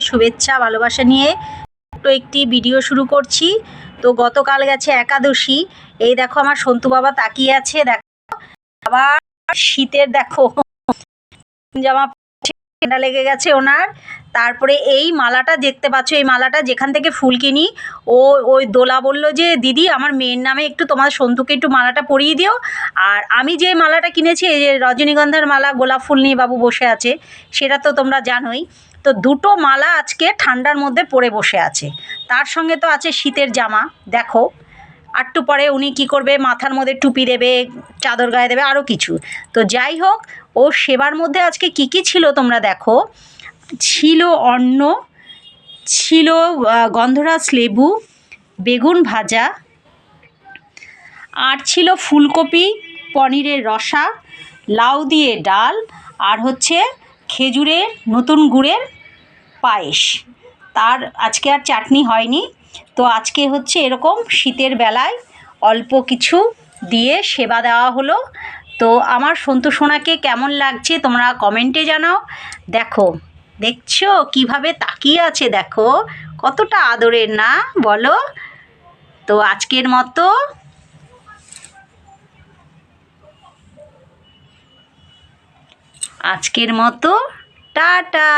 শুভেচ্ছা ভালোবাসা নিয়ে একটি ভিডিও শুরু করছি। তো গতকাল গেছে একাদশী, এই দেখো আমার সন্তু বাবা তাকিয়ে আছে, দেখো আবার শীতের দেখো জামা ঠান্ডা লেগে গেছে ওনার। তারপরে এই মালাটা দেখতে পাচ্ছ, এই মালাটা যেখান থেকে ফুল কিনি, ওই দোলা বললো যে দিদি আমার মেয়ের নামে একটু তোমার সন্তুকে একটু মালাটা পরিয়ে দিও। আর আমি যে মালাটা কিনেছি, এই যে রজনীগন্ধার মালা, গোলাপ ফুল নিয়ে বাবু বসে আছে, সেটা তো তোমরা জানোই। তো দুটো মালা আজকে ঠান্ডার মধ্যে পরে বসে আছে, তার সঙ্গে তো আছে শীতের জামা। দেখো একটু পরে উনি কি করবে, মাথার মধ্যে টুপি দেবে, চাদর গায়ে দেবে, আরও কিছু। তো যাই হোক, ও সেবার মধ্যে আজকে কি কি ছিল তোমরা দেখো। ছিল অন্ন, ছিল গন্ধরাজ লেবু, বেগুন ভাজা, আর ছিল ফুলকপি পনিরের রসা, লাউ দিয়ে ডাল, আর হচ্ছে খেজুরের নতুন গুড়ের পায়েস। তার আজকে আর চাটনি হয়নি। তো আজকে হচ্ছে এরকম শীতের বেলায় অল্প কিছু দিয়ে সেবা দেওয়া হলো। তো আমার সন্তু সোনাকে কেমন লাগছে তোমরা কমেন্টে জানাও। দেখো, দেখছো কিভাবে তাকিয়ে আছে, দেখো কতটা আদরের না বলো। তো আজকের মতো টাটা।